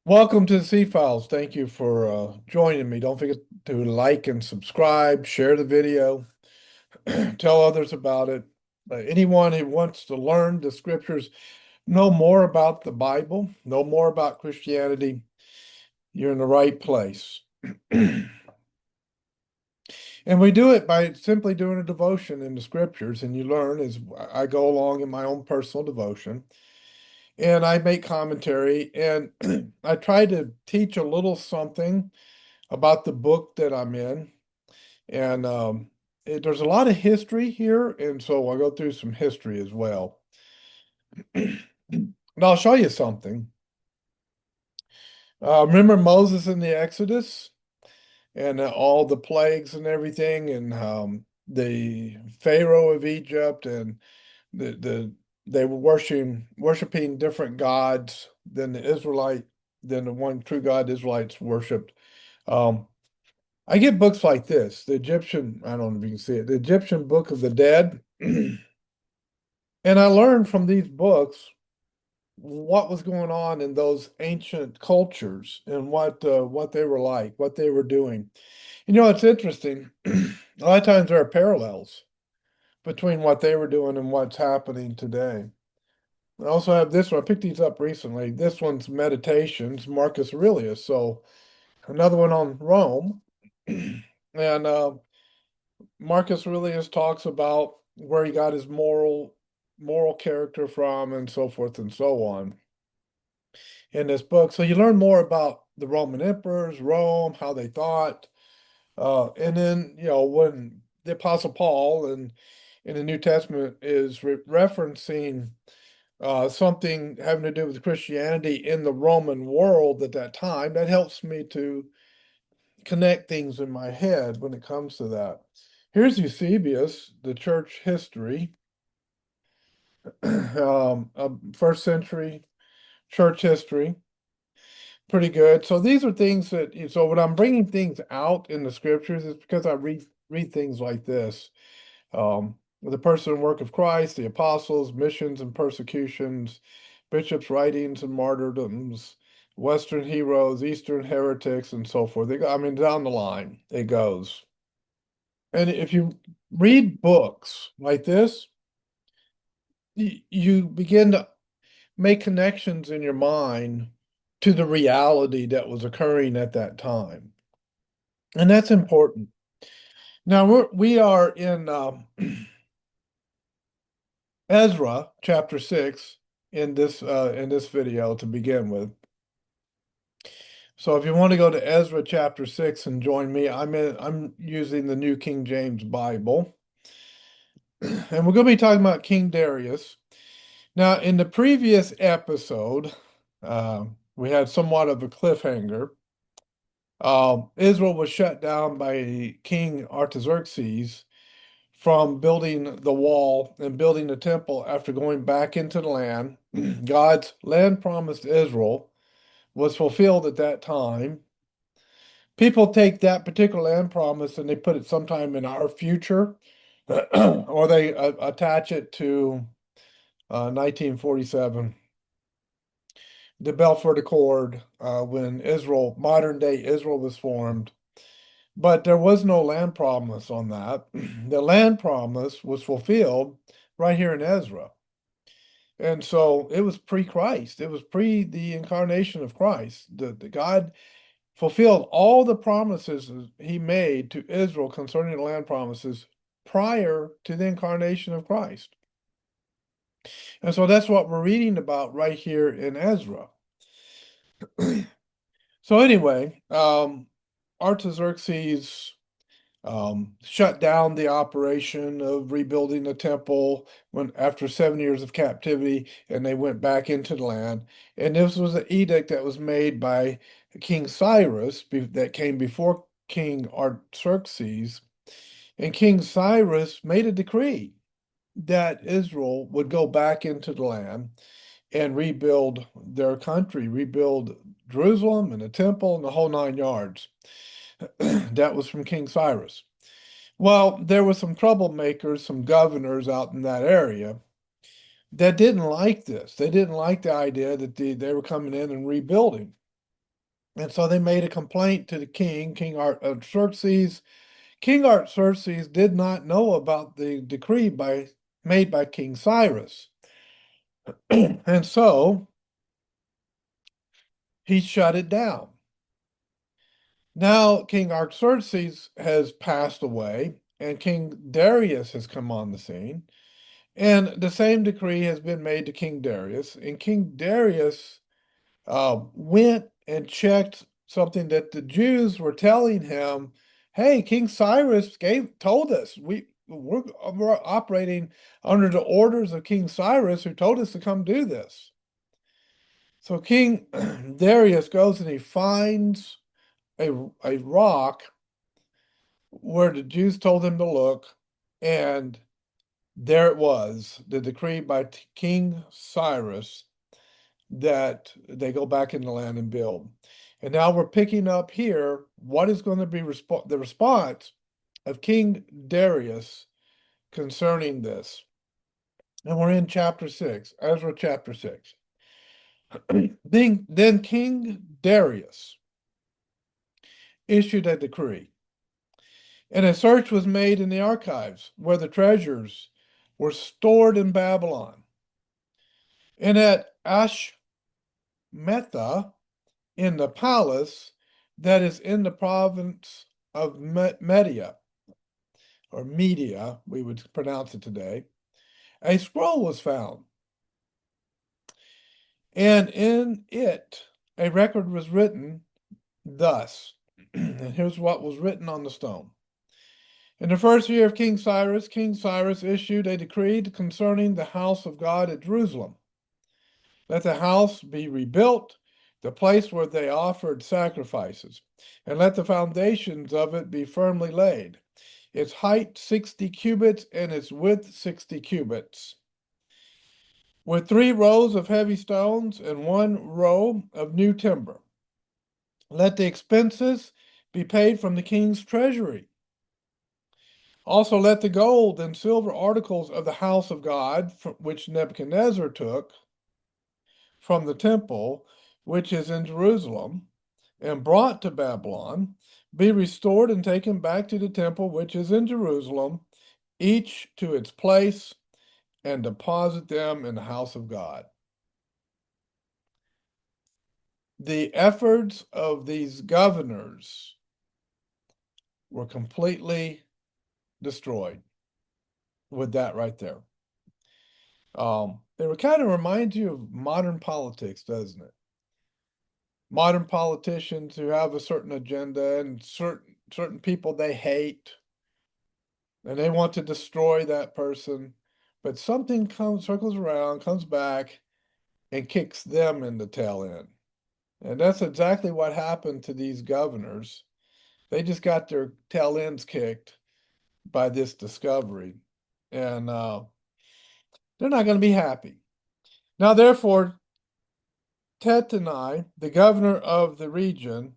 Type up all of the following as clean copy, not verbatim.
Welcome to the C Files. Thank you for joining me. Don't forget to like and subscribe, share the video, tell others about it. Anyone who wants to learn the scriptures, know more about the Bible, know more about Christianity, you're in the right place. And we do it by simply doing a devotion in the scriptures, and you learn as I go along in my own personal devotion. And I make commentary, and I try to teach a little something about the book that I'm in. And there's a lot of history here, and so I'll go through some history as well. And I'll show you something. Remember Moses in the Exodus and all the plagues and everything, and the Pharaoh of Egypt, and the they were worshiping different gods than the one true God the Israelites worshipped. Um, I get books like this, I don't know if you can see it, the Egyptian Book of the Dead. And I learned from these books what was going on in those ancient cultures and what they were like, what they were doing. It's interesting. A lot of times there are parallels between what they were doing and what's happening today. I also have this one. I picked these up recently. This one's Meditations, Marcus Aurelius. So another one on Rome. And Marcus Aurelius talks about where he got his moral character from and so forth and so on in this book. So you learn more about the Roman emperors, Rome, how they thought. And then, when the Apostle Paul in the New Testament is referencing something having to do with Christianity in the Roman world at that time, that helps me to connect things in my head when it comes to that. Here's Eusebius, the church history, first century church history. Pretty good. So these are things so when I'm bringing things out in the scriptures, it's because I read things like this. The person and work of Christ, the apostles, missions and persecutions, bishops' writings and martyrdoms, Western heroes, Eastern heretics, and so forth. I mean, down the line it goes. And if you read books like this, you begin to make connections in your mind to the reality that was occurring at that time. And that's important. Now we are in Ezra chapter 6 in this video to begin with. So if you want to go to Ezra chapter 6 and join me, I'm using the New King James Bible. And we're going to be talking about King Darius. Now, in the previous episode, we had somewhat of a cliffhanger. Israel was shut down by King Artaxerxes from building the wall and building the temple after going back into the land. God's land promise to Israel was fulfilled at that time. People take that particular land promise and they put it sometime in our future, or they attach it to 1947, the Balfour Accord, when modern day Israel was formed. But there was no land promise on that. The land promise was fulfilled right here in Ezra. And so it was pre-Christ. It was pre the incarnation of Christ. The God fulfilled all the promises he made to Israel concerning the land promises prior to the incarnation of Christ. And so that's what we're reading about right here in Ezra. So anyway, Artaxerxes shut down the operation of rebuilding the temple when after 7 years of captivity, and they went back into the land. And this was an edict that was made by King Cyrus that came before King Artaxerxes. And King Cyrus made a decree that Israel would go back into the land and rebuild their country, rebuild Jerusalem and the temple and the whole 9 yards. That was from King Cyrus. Well, there were some troublemakers, some governors out in that area that didn't like this. They didn't like the idea that they were coming in and rebuilding. And so they made a complaint to the king, Artaxerxes. King Artaxerxes did not know about the decree made by King Cyrus. And so he shut it down. Now King Artaxerxes has passed away, and King Darius has come on the scene. And the same decree has been made to King Darius. And King Darius went and checked something that the Jews were telling him. Hey, King Cyrus told us we're operating under the orders of King Cyrus, who told us to come do this. So King Darius goes and he finds a rock where the Jews told him to look, and there it was, the decree by King Cyrus that they go back in the land and build. And now we're picking up here what is going to be the response of King Darius concerning this. And we're in chapter 6, Ezra chapter 6. Then King Darius issued a decree, and a search was made in the archives where the treasures were stored in Babylon. And at Ashmetha, in the palace that is in the province of Media, or Media, we would pronounce it today, a scroll was found. And in it, a record was written thus. And here's what was written on the stone. In the first year of King Cyrus issued a decree concerning the house of God at Jerusalem. Let the house be rebuilt, the place where they offered sacrifices, and let the foundations of it be firmly laid. Its height 60 cubits and its width 60 cubits. With 3 rows of heavy stones and 1 row of new timber. Let the expenses be paid from the king's treasury. Also, let the gold and silver articles of the house of God, which Nebuchadnezzar took from the temple, which is in Jerusalem, and brought to Babylon, be restored and taken back to the temple which is in Jerusalem, each to its place, and deposit them in the house of God. The efforts of these governors were completely destroyed with that right there. It kind of reminds you of modern politics, doesn't it? Modern politicians who have a certain agenda and certain people they hate, and they want to destroy that person, but something circles around, comes back, and kicks them in the tail end. And that's exactly what happened to these governors. They just got their tail ends kicked by this discovery, and they're not going to be happy. Now, therefore, Tattenai, the governor of the region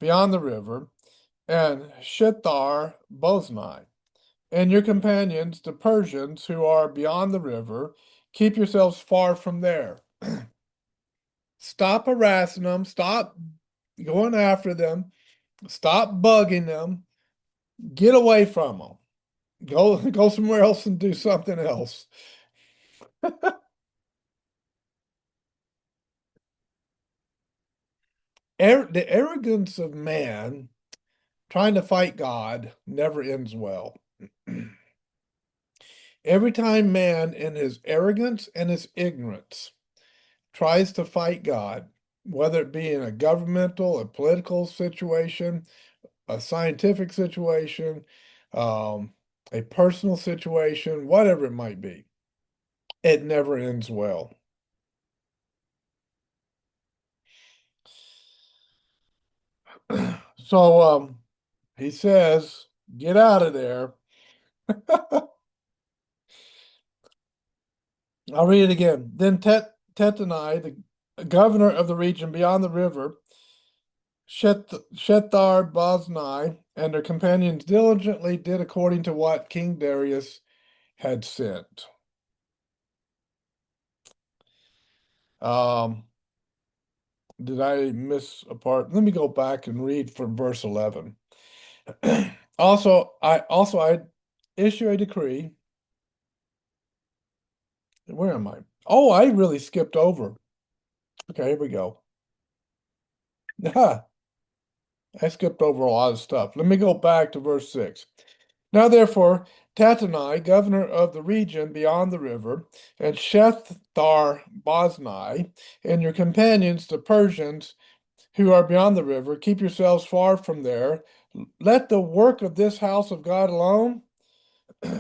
beyond the river, and Shethar Boznai, and your companions, the Persians who are beyond the river, keep yourselves far from there. Stop harassing them, stop going after them, stop bugging them, get away from them. Go somewhere else and do something else. The arrogance of man trying to fight God never ends well. Every time man, in his arrogance and his ignorance, tries to fight God, whether it be in a governmental, a political situation, a scientific situation, a personal situation, whatever it might be, it never ends well. So he says, get out of there. I'll read it again. Then Tetanai, the governor of the region beyond the river, Shethar Boznai, and their companions diligently did according to what King Darius had sent. Um, did I miss a part? Let me go back and read from verse 11. Also I issue a decree. Where am I? Oh, I really skipped over. Okay, here we go. I skipped over a lot of stuff. Let me go back to verse 6. Now, therefore, Tattenai, governor of the region beyond the river, and Shethar-boznai, and your companions, the Persians, who are beyond the river, keep yourselves far from there. Let the work of this house of God alone.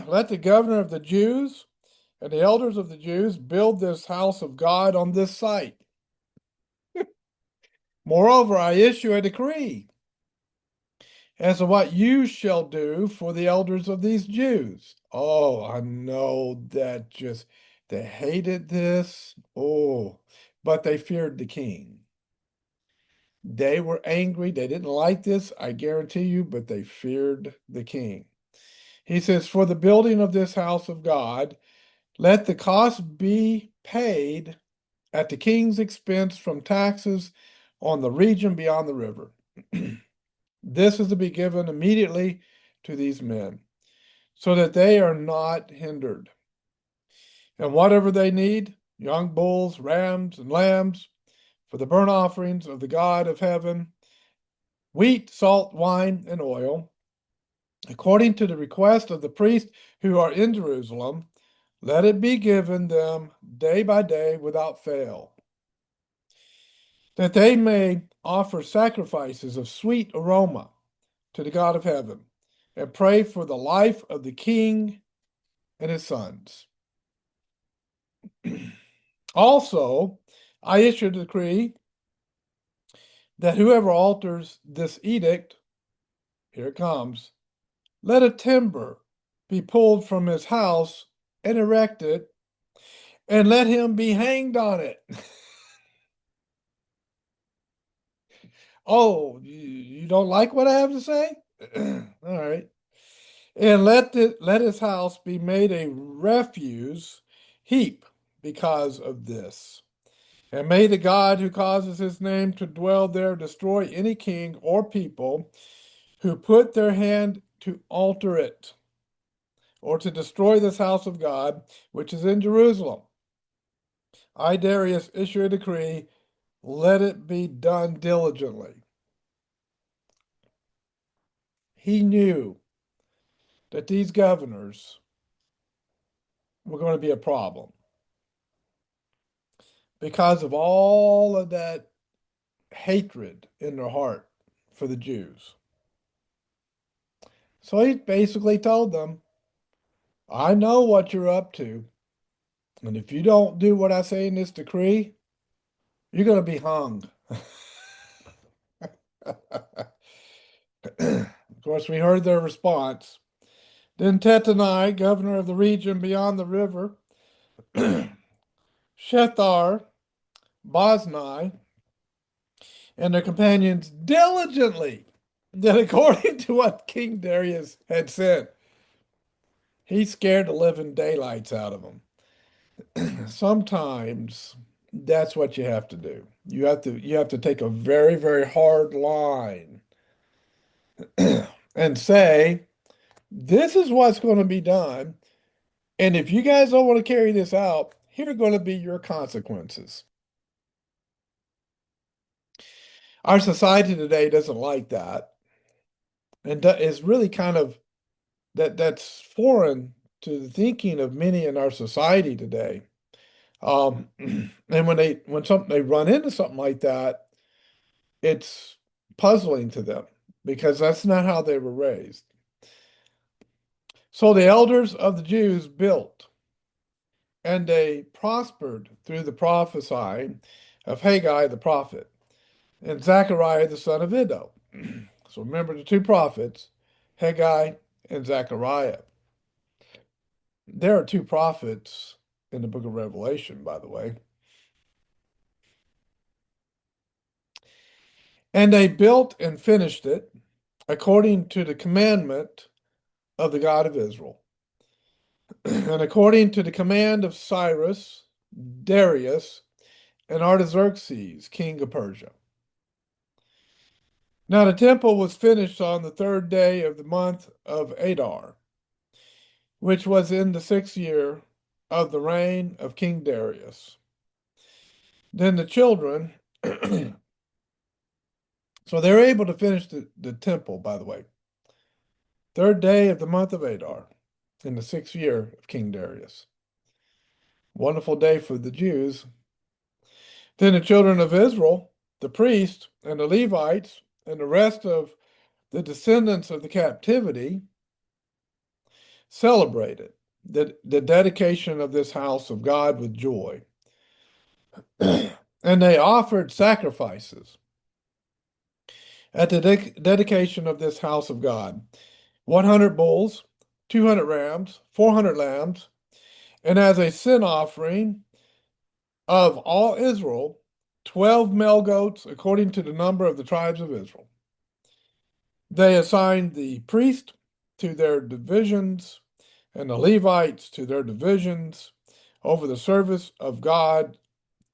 Let the governor of the Jews and the elders of the Jews build this house of God on this site. Moreover, I issue a decree as to what you shall do for the elders of these Jews. Oh, I know that just they hated this. Oh, but they feared the king. They were angry. They didn't like this, I guarantee you, but they feared the king. He says, for the building of this house of God, let the cost be paid at the king's expense from taxes on the region beyond the river. This is to be given immediately to these men, so that they are not hindered. And whatever they need, young bulls, rams, and lambs, for the burnt offerings of the God of heaven, wheat, salt, wine, and oil, according to the request of the priests who are in Jerusalem, let it be given them day by day without fail, that they may offer sacrifices of sweet aroma to the God of heaven, and pray for the life of the king and his sons. Also, I issue a decree that whoever alters this edict, here it comes, let a timber be pulled from his house and erected, and let him be hanged on it. Oh, you don't like what I have to say? All right. And let his house be made a refuse heap because of this. And may the God who causes his name to dwell there destroy any king or people who put their hand to alter it or to destroy this house of God, which is in Jerusalem. I, Darius, issue a decree, let it be done diligently. He knew that these governors were going to be a problem because of all of that hatred in their heart for the Jews. So he basically told them, I know what you're up to. And if you don't do what I say in this decree, you're going to be hung. Of course, we heard their response. Then Tattenai, governor of the region beyond the river, Shethar, Boznai, and their companions diligently did according to what King Darius had said. He scared the living daylights out of them. Sometimes that's what you have to do. You have to take a very, very hard line and say, this is what's going to be done. And if you guys don't want to carry this out, here are going to be your consequences. Our society today doesn't like that. And is really kind of that's foreign to the thinking of many in our society today. And when they run into something like that, it's puzzling to them because that's not how they were raised. So the elders of the Jews built, and they prospered through the prophesying of Haggai the prophet and Zechariah the son of Iddo. So remember the two prophets, Haggai and Zechariah. There are two prophets in the book of Revelation, by the way. And they built and finished it according to the commandment of the God of Israel, and according to the command of Cyrus, Darius, and Artaxerxes, king of Persia. Now the temple was finished on the third day of the month of Adar, which was in the 6th year of the reign of King Darius. Then the children, so they were able to finish the temple, by the way. Third day of the month of Adar, in the 6th year of King Darius. Wonderful day for the Jews. Then the children of Israel, the priests and the Levites, and the rest of the descendants of the captivity celebrated the dedication of this house of God with joy. And they offered sacrifices at the dedication of this house of God 100 bulls, 200 rams, 400 lambs, and as a sin offering of all Israel, 12 male goats according to the number of the tribes of Israel. They assigned the priest to their divisions and the Levites to their divisions over the service of God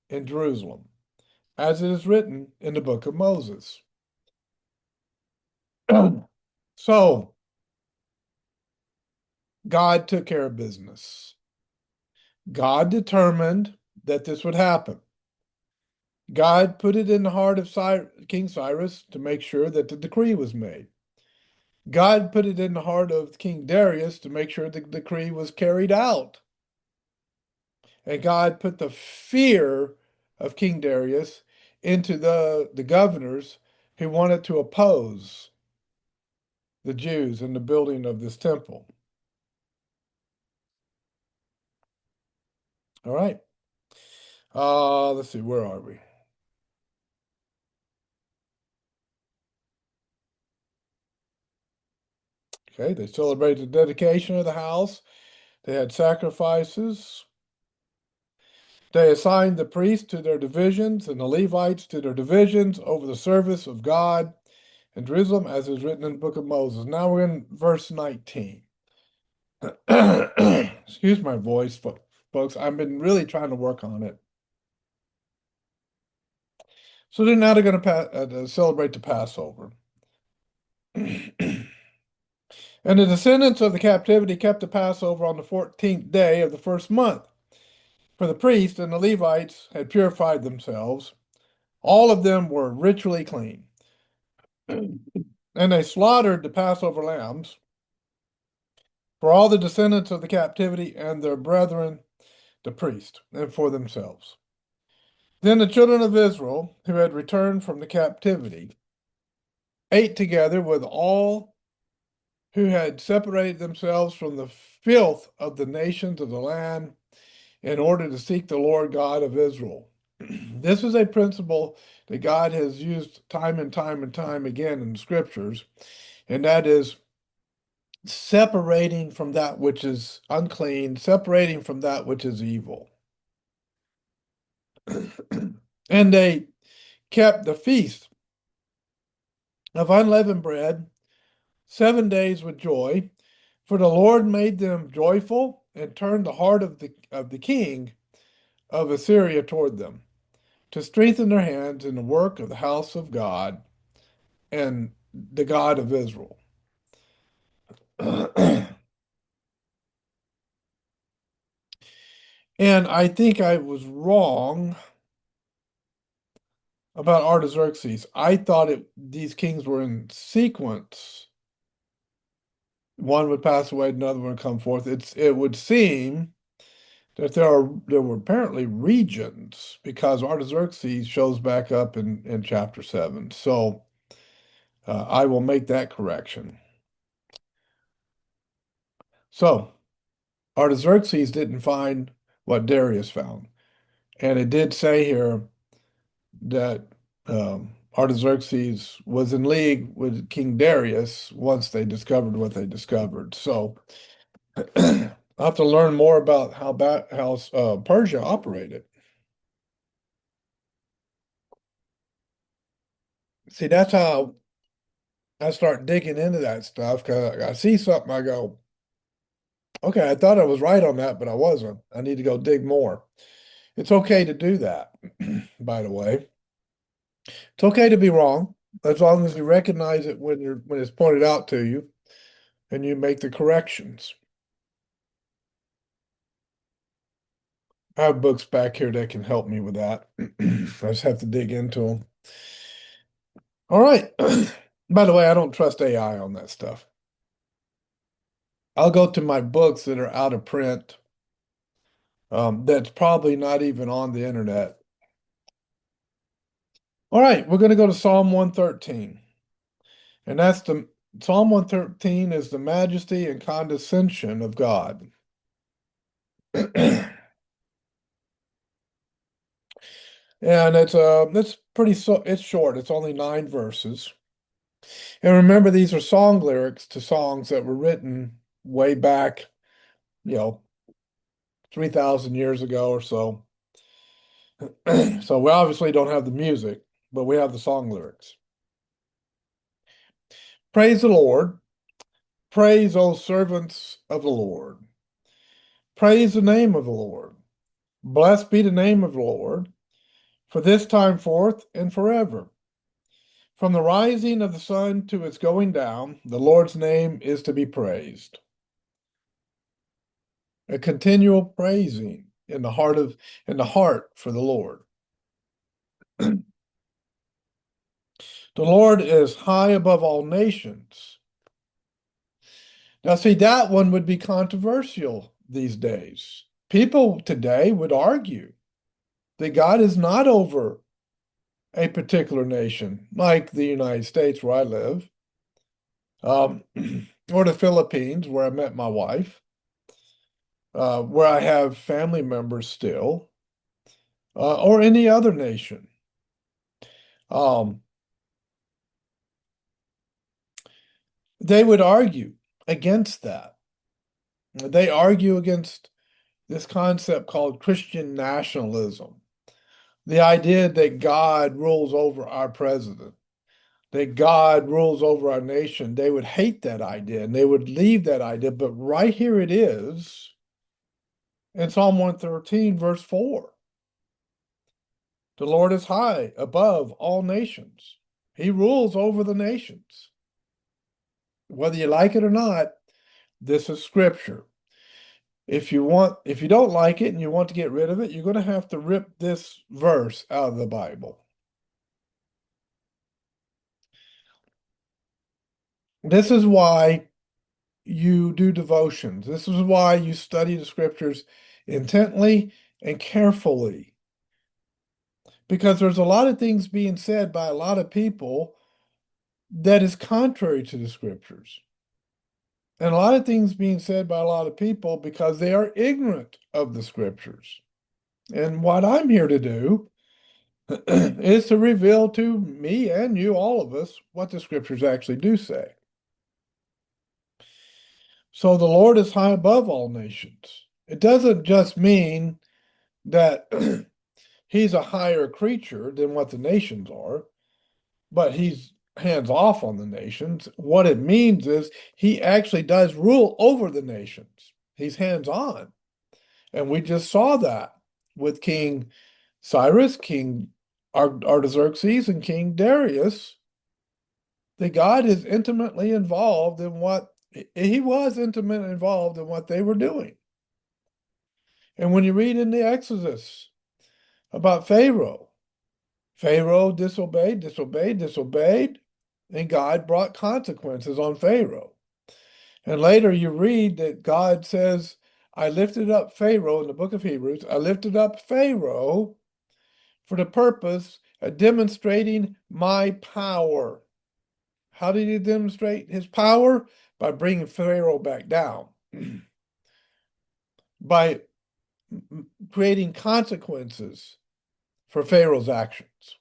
in Jerusalem, as it is written in the book of Moses. So, God took care of business. God determined that this would happen. God put it in the heart of King Cyrus to make sure that the decree was made. God put it in the heart of King Darius to make sure the decree was carried out. And God put the fear of King Darius into the governors who wanted to oppose the Jews in the building of this temple. All right. Let's see, where are we? Okay, they celebrated the dedication of the house. They had sacrifices. They assigned the priests to their divisions and the Levites to their divisions over the service of God in Jerusalem, as is written in the book of Moses. Now we're in verse 19. Excuse my voice, folks. I've been really trying to work on it. So now they're going to celebrate the Passover. And the descendants of the captivity kept the Passover on the 14th day of the first month. For the priests and the Levites had purified themselves. All of them were ritually clean. And they slaughtered the Passover lambs for all the descendants of the captivity and their brethren, the priests, and for themselves. Then the children of Israel, who had returned from the captivity, ate together with all who had separated themselves from the filth of the nations of the land in order to seek the Lord God of Israel. This is a principle that God has used time and time and time again in the scriptures, and that is separating from that which is unclean, separating from that which is evil. And they kept the feast of unleavened bread 7 days with joy, for the Lord made them joyful and turned the heart of the king of Assyria toward them, to strengthen their hands in the work of the house of God and the God of Israel. And I think I was wrong about Artaxerxes. I thought these kings were in sequence. One would pass away, another would come forth. It would seem that there were apparently regions because Artaxerxes shows back up in chapter 7. So I will make that correction. So Artaxerxes didn't find what Darius found. And it did say here that Artaxerxes was in league with King Darius once they discovered what they discovered. So I'll have to learn more about how Persia operated. See, that's how I start digging into that stuff because I see something, I go, okay, I thought I was right on that, but I wasn't. I need to go dig more. It's okay to do that, by the way. It's okay to be wrong as long as you recognize it when it's pointed out to you and you make the corrections. I have books back here that can help me with that. I just have to dig into them. All right. By the way, I don't trust AI on that stuff. I'll go to my books that are out of print, that's probably not even on the internet. All right, we're going to go to Psalm 113. And that's the Psalm 113 is the majesty and condescension of God. And it's pretty so it's short. It's only 9 verses. And remember, these are song lyrics to songs that were written way back, you know, 3,000 years ago or so. So we obviously don't have the music, but we have the song lyrics. Praise the Lord. Praise, O servants of the Lord. Praise the name of the Lord. Blessed be the name of the Lord, for this time forth and forever. From the rising of the sun to its going down, the Lord's name is to be praised. A continual praising in the heart for the Lord. The Lord is high above all nations. Now, see, that one would be controversial these days. People today would argue that God is not over a particular nation, like the United States, where I live, um, or the Philippines, where I met my wife, where I have family members still, or any other nation. Um, they would argue against that. They argue against this concept called Christian nationalism, the idea that God rules over our president, that God rules over our nation. They would hate that idea and they would leave that idea. But right here it is in Psalm 113, verse 4. The Lord is high above all nations. He rules over the nations. Whether you like it or not, this is scripture. If you don't like it and you want to get rid of it, you're going to have to rip this verse out of the Bible. This is why you do devotions. This is why you study the scriptures intently and carefully. Because there's a lot of things being said by a lot of people that is contrary to the scriptures. And a lot of things being said by a lot of people because they are ignorant of the scriptures. And what I'm here to do is to reveal to me and you, all of us, what the scriptures actually do say. So the Lord is high above all nations. It doesn't just mean that he's a higher creature than what the nations are, but he's hands off on the nations. What it means is he actually does rule over the nations. He's hands on. And we just saw that with King Cyrus, King Artaxerxes, and King Darius. That God is intimately involved in what he was intimately involved in what they were doing. And when you read in the Exodus about Pharaoh, Pharaoh disobeyed, and God brought consequences on Pharaoh. And later you read that God says, I lifted up Pharaoh in the book of Hebrews, I lifted up Pharaoh for the purpose of demonstrating my power. How did he demonstrate his power? By bringing Pharaoh back down, by creating consequences for Pharaoh's actions.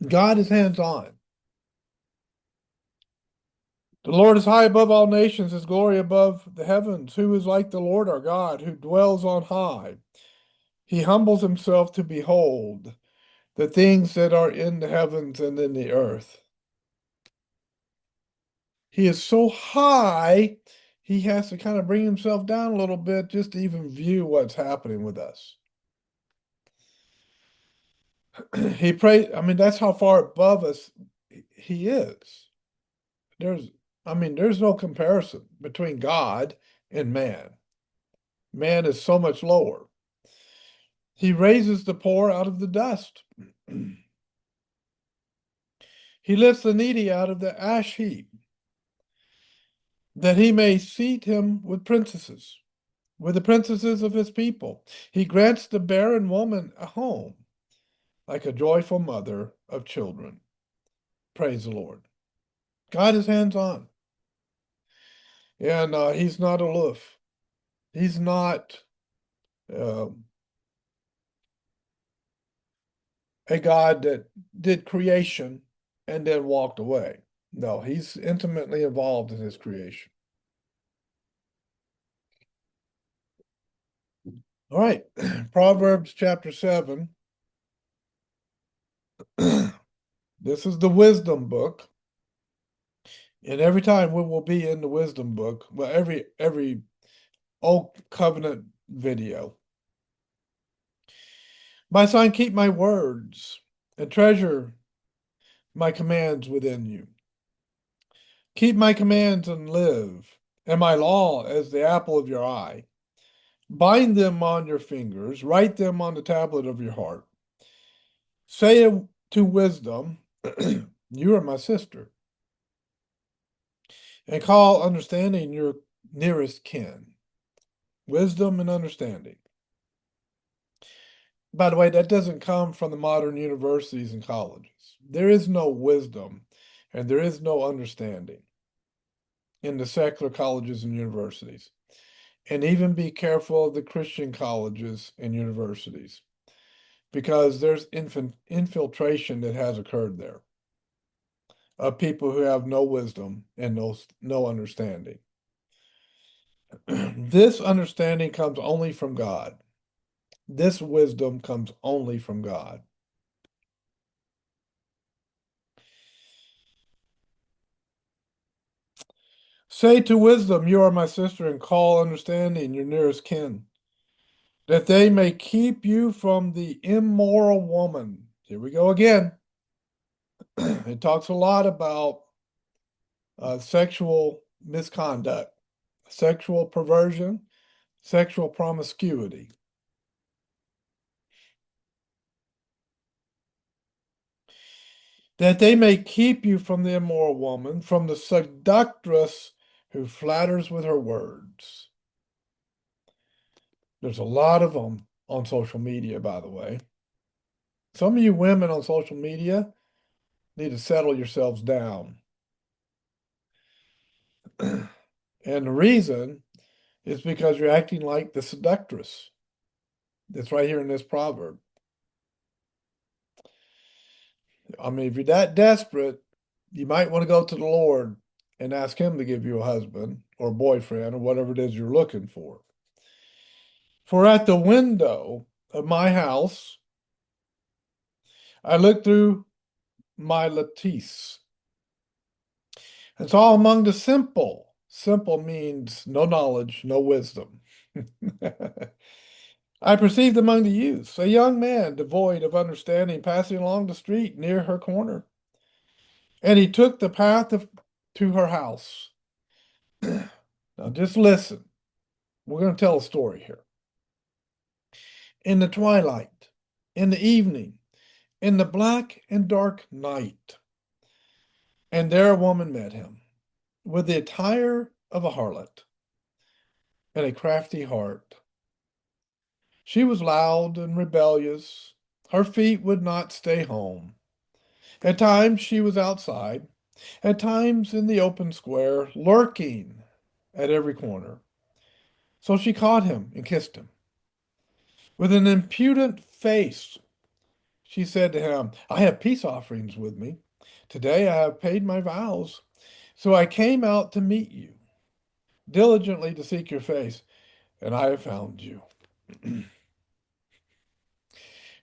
God is hands on. The Lord is high above all nations, his glory above the heavens. Who is like the Lord our God, who dwells on high? He humbles himself to behold the things that are in the heavens and in the earth. He is so high, he has to kind of bring himself down a little bit just to even view what's happening with us. He prayed, I mean, that's how far above us he is. There's, I mean, there's no comparison between God and man. Man is so much lower. He raises the poor out of the dust. He lifts the needy out of the ash heap, that he may seat him with the princesses of his people. He grants the barren woman a home, like a joyful mother of children. Praise the Lord. God is hands on, and he's not aloof. He's not um a God that did creation and then walked away. No, he's intimately involved in his creation. All right, Proverbs chapter 7. This is the wisdom book. And every time we will be in the wisdom book, well, every old covenant video. My son, keep my words and treasure my commands within you. Keep my commands and live, and my law as the apple of your eye. Bind them on your fingers, write them on the tablet of your heart. Say to wisdom, you are my sister, and call understanding your nearest kin. Wisdom and understanding. By the way, that doesn't come from the modern universities and colleges. There is no wisdom and there is no understanding in the secular colleges and universities. And even be careful of the Christian colleges and universities because there's infiltration that has occurred there of people who have no wisdom and no understanding. This understanding comes only from God. This wisdom comes only from God. Say to wisdom, you are my sister, and call understanding your nearest kin, that they may keep you from the immoral woman. Here we go again. It talks a lot about sexual misconduct, sexual perversion, sexual promiscuity. That they may keep you from the immoral woman, from the seductress who flatters with her words. There's a lot of them on social media, by the way. Some of you women on social media need to settle yourselves down. And the reason is because you're acting like the seductress that's right here in this proverb. I mean, if you're that desperate, you might want to go to the Lord and ask Him to give you a husband or a boyfriend or whatever it is you're looking for. For at the window of my house, I looked through my lattice and saw among the simple. Simple means no knowledge, no wisdom. I perceived among the youths a young man devoid of understanding passing along the street near her corner. And he took the path to her house. Now just listen. We're going to tell a story here. In the twilight, in the evening, in the black and dark night. And there a woman met him with the attire of a harlot and a crafty heart. She was loud and rebellious. Her feet would not stay home. At times she was outside, at times in the open square, lurking at every corner. So she caught him and kissed him. With an impudent face, she said to him, I have peace offerings with me. Today I have paid my vows. So I came out to meet you, diligently to seek your face, and I have found you.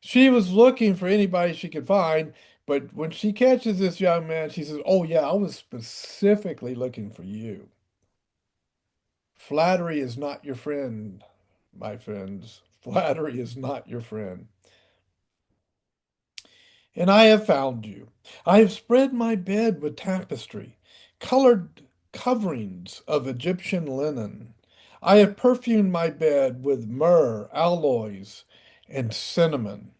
She was looking for anybody she could find, but when she catches this young man, she says, oh, yeah, I was specifically looking for you. Flattery is not your friend, my friends. Flattery is not your friend. And I have found you. I have spread my bed with tapestry, colored coverings of Egyptian linen. I have perfumed my bed with myrrh, aloes, and cinnamon.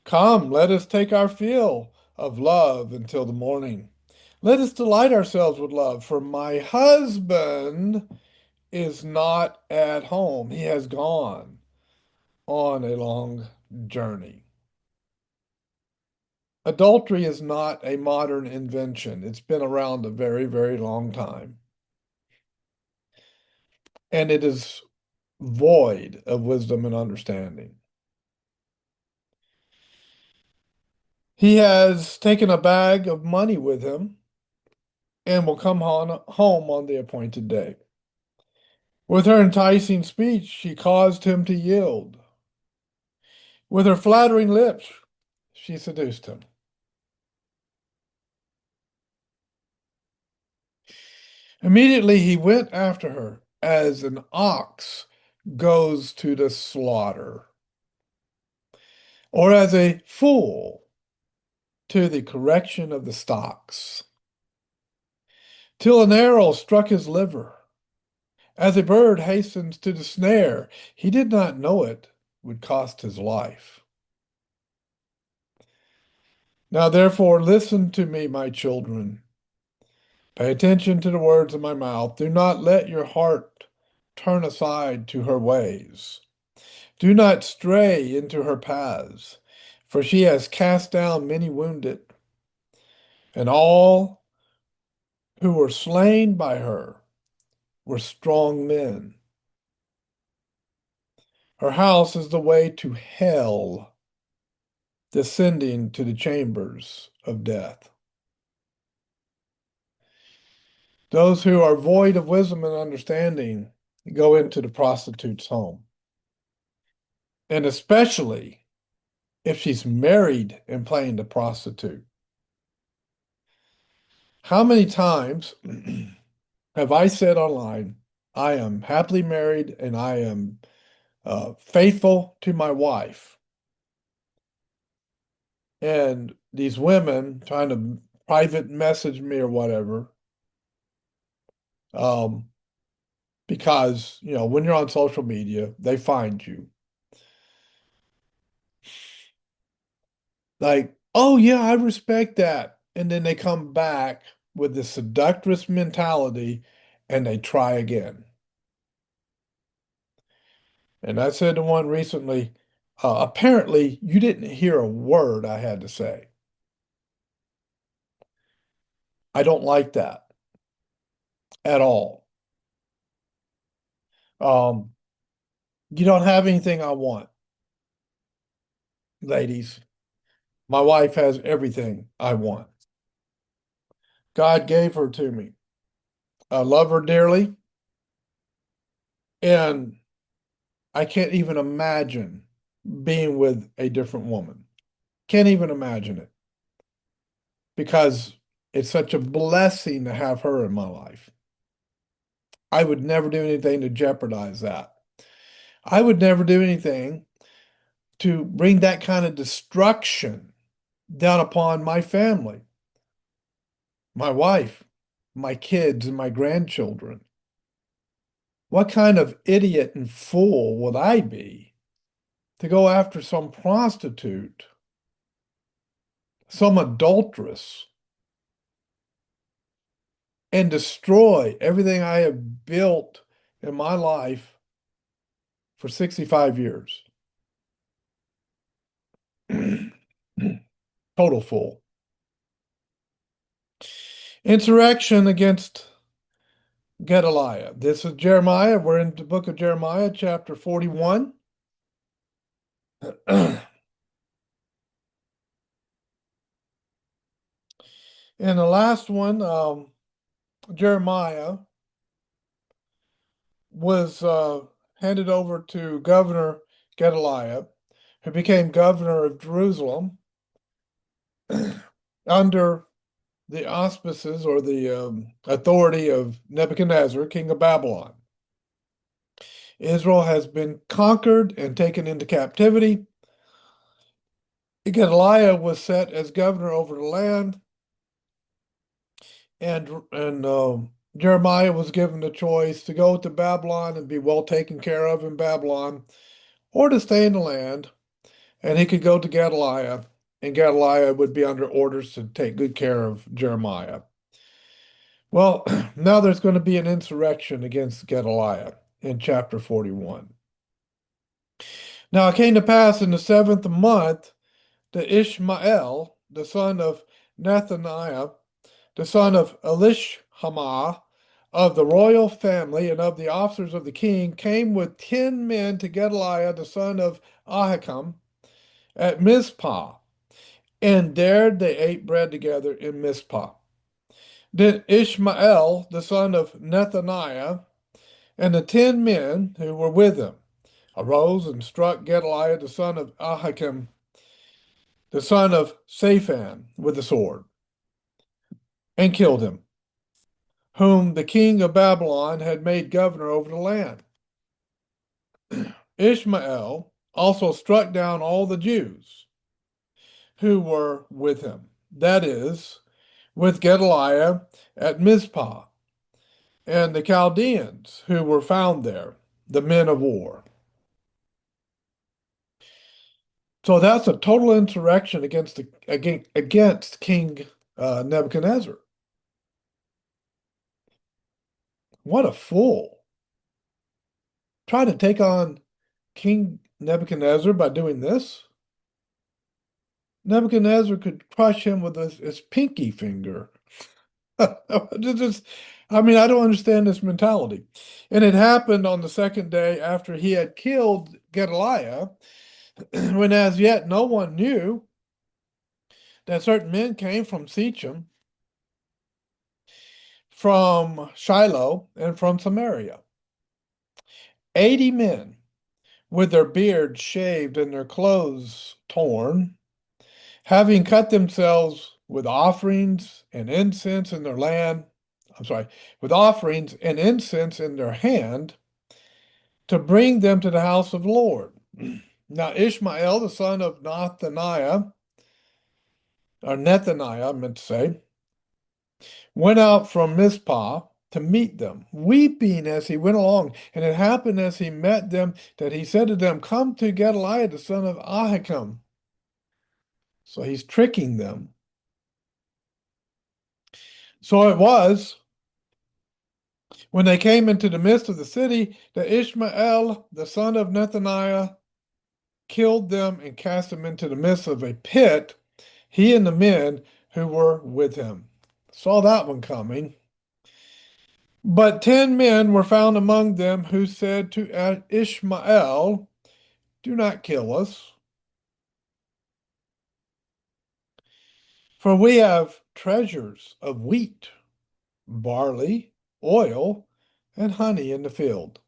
Come, let us take our fill of love until the morning. Let us delight ourselves with love, for my husband is not at home. He has gone on a long journey. Adultery is not a modern invention. It's been around a very, very long time. And it is void of wisdom and understanding. He has taken a bag of money with him and will come home on the appointed day. With her enticing speech, she caused him to yield. With her flattering lips, she seduced him. Immediately he went after her as an ox goes to the slaughter, or as a fool to the correction of the stocks, till an arrow struck his liver. As a bird hastens to the snare, he did not know it would cost his life. Now therefore listen to me, my children. Pay attention to the words of my mouth. Do not let your heart turn aside to her ways. Do not stray into her paths, for she has cast down many wounded, and all who were slain by her were strong men. Her house is the way to hell, descending to the chambers of death. Those who are void of wisdom and understanding go into the prostitute's home. And especially if she's married and playing the prostitute. How many times have I said online, I am happily married and I am faithful to my wife? And these women trying to private message me or whatever, um, because, when you're on social media, they find you. Like, oh, yeah, I respect that. And then they come back with this seductress mentality and they try again. And I said to one recently, apparently you didn't hear a word I had to say. I don't like that at all. Um, you don't have anything I want, ladies. My wife has everything I want. God gave her to me. I love her dearly, and I can't even imagine being with a different woman. Can't even imagine it because it's such a blessing to have her in my life. I would never do anything to jeopardize that. I would never do anything to bring that kind of destruction down upon my family, my wife, my kids, and my grandchildren. What kind of idiot and fool would I be to go after some prostitute, some adulteress, and destroy everything I have built in my life for 65 years? Total fool. Insurrection against Gedaliah. This is Jeremiah. We're in the book of Jeremiah, chapter 41. In the last one, Jeremiah was handed over to Governor Gedaliah, who became governor of Jerusalem under the auspices or the authority of Nebuchadnezzar, king of Babylon. Israel has been conquered and taken into captivity, Gedaliah was set as governor over the land, and Jeremiah was given the choice to go to Babylon and be well taken care of in Babylon, or to stay in the land, and he could go to Gedaliah, and Gedaliah would be under orders to take good care of Jeremiah. Well, now there's going to be an insurrection against Gedaliah in chapter 41. Now it came to pass in the seventh month that Ishmael, the son of Nethaniah, the son of Elishhamah, of the royal family and of the officers of the king, came with 10 men to Gedaliah, the son of Ahikam, at Mizpah, and there they ate bread together in Mizpah. Then Ishmael, the son of Nethaniah, and the 10 men who were with him arose and struck Gedaliah, the son of Ahikam, the son of Shaphan, with the sword, and killed him, whom the king of Babylon had made governor over the land. Ishmael also struck down all the Jews who were with him, that is, with Gedaliah at Mizpah, and the Chaldeans who were found there, the men of war. So that's a total insurrection against King Nebuchadnezzar. What a fool! Trying to take on King Nebuchadnezzar by doing this. Nebuchadnezzar could crush him with his pinky finger. Just, I mean, I don't understand this mentality. And it happened on the second day after he had killed Gedaliah, when as yet no one knew that certain men came from Shechem, from Shiloh, and from Samaria. 80 men with their beards shaved and their clothes torn, having cut themselves with offerings and incense in their land, I'm sorry, with offerings and incense in their hand, to bring them to the house of the Lord. Now Ishmael, the son of Nethaniah, I meant to say, went out from Mizpah to meet them, weeping as he went along. And it happened as he met them that he said to them, "Come to Gedaliah, the son of Ahikam." So he's tricking them. So it was when they came into the midst of the city that Ishmael, the son of Nethaniah, killed them and cast them into the midst of a pit, he and the men who were with him. Saw that one coming. But 10 men were found among them who said to Ishmael, "Do not kill us, for we have treasures of wheat, barley, oil, and honey in the field."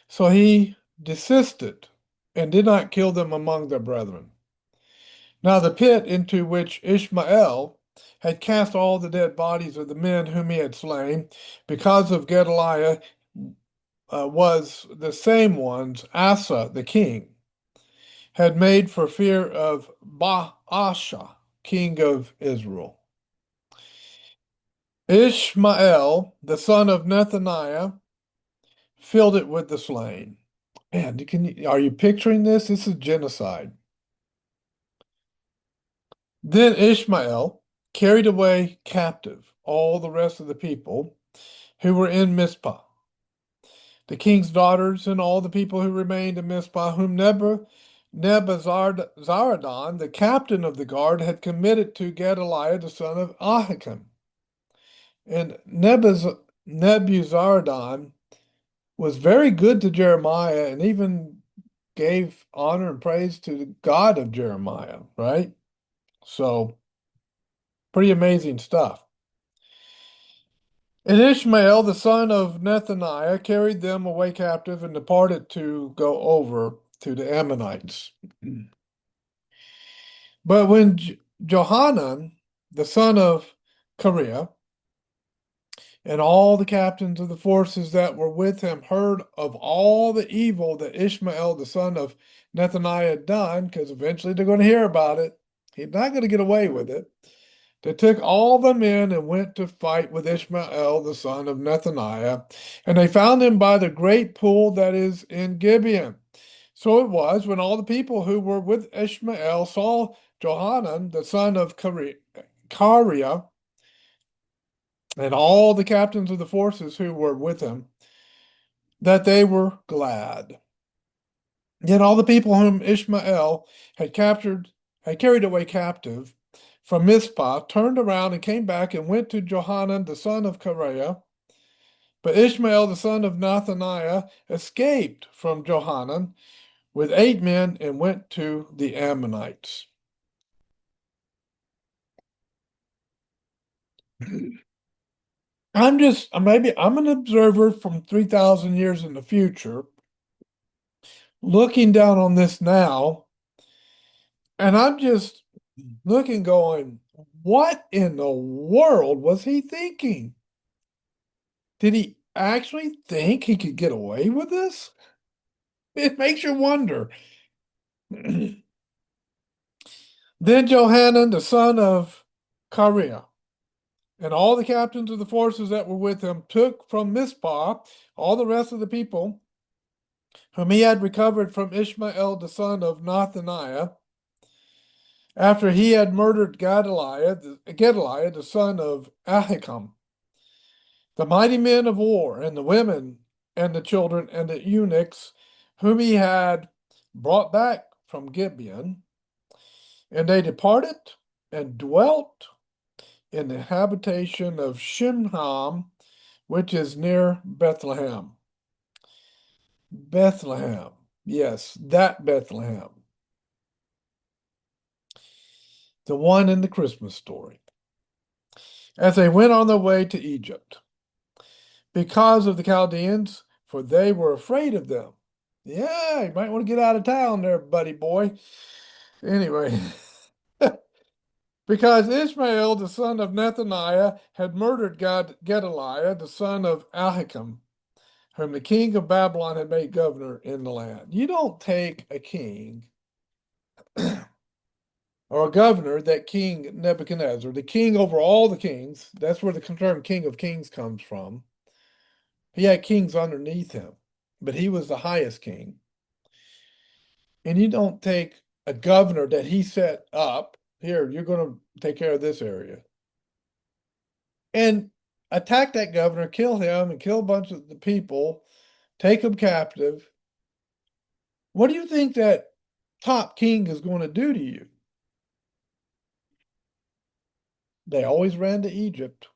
So he desisted and did not kill them among their brethren. Now the pit into which Ishmael had cast all the dead bodies of the men whom he had slain, because of Gedaliah, was the same ones Asa the king had made for fear of Baasha, king of Israel. Ishmael, the son of Nethaniah, filled it with the slain. Man, are you picturing this? This is genocide. Then Ishmael carried away captive all the rest of the people who were in Mizpah, the king's daughters and all the people who remained in Mizpah, whom Nebuzaradan, the captain of the guard, had committed to Gedaliah, the son of Ahikam. And Nebuzaradan was very good to Jeremiah and even gave honor and praise to the God of Jeremiah, right? So, pretty amazing stuff. And Ishmael, the son of Nethaniah, carried them away captive and departed to go over to the Ammonites. But when Johanan, the son of Kareah, And all the captains of the forces that were with him heard of all the evil that Ishmael, the son of Nethaniah, had done, because eventually they're going to hear about it. He's not going to get away with it. They took all the men and went to fight with Ishmael, the son of Nethaniah, and they found him by the great pool that is in Gibeon. So it was when all the people who were with Ishmael saw Johanan, the son of Kareah, and all the captains of the forces who were with him, that they were glad. Yet all the people whom Ishmael had carried away captive from Mizpah, turned around and came back and went to Johanan, the son of Kareah. But Ishmael, the son of Nethaniah, escaped from Johanan with 8 men and went to the Ammonites. Maybe I'm an observer from 3,000 years in the future, looking down on this now, and I'm just looking, going, what in the world was he thinking? Did he actually think he could get away with this? It makes you wonder. Then Johanan, the son of Kareah, and all the captains of the forces that were with him took from Mizpah all the rest of the people whom he had recovered from Ishmael, the son of Nethaniah, after he had murdered Gedaliah, the son of Ahikam, the mighty men of war, and the women, and the children, and the eunuchs, whom he had brought back from Gibeon. And they departed and dwelt in the habitation of Shimham, which is near Bethlehem. Bethlehem. Yes, that Bethlehem. The one in the Christmas story. As they went on their way to Egypt, because of the Chaldeans, for they were afraid of them. Yeah, you might want to get out of town there, buddy boy. Anyway, because Ishmael, the son of Nethaniah, had murdered Gedaliah, the son of Ahikam, whom the king of Babylon had made governor in the land. You don't take a king or a governor that King Nebuchadnezzar, the king over all the kings, that's where the term king of kings comes from. He had kings underneath him, but he was the highest king. And you don't take a governor that he set up, here, you're going to take care of this area, and attack that governor, kill him, and kill a bunch of the people, take them captive. What do you think that top king is going to do to you? They always ran to Egypt.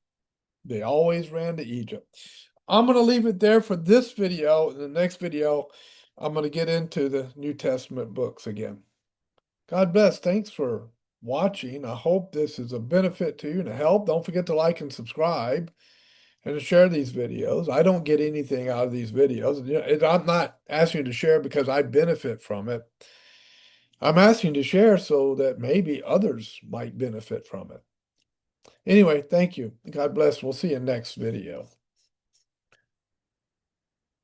They always ran to Egypt. I'm going to leave it there for this video. In the next video, I'm going to get into the New Testament books again. God bless. Thanks for watching. I hope this is a benefit to you and a help. Don't forget to like and subscribe and to share these videos. I don't get anything out of these videos. I'm not asking you to share because I benefit from it. I'm asking you to share so that maybe others might benefit from it. Anyway, thank you. God bless. We'll see you next video.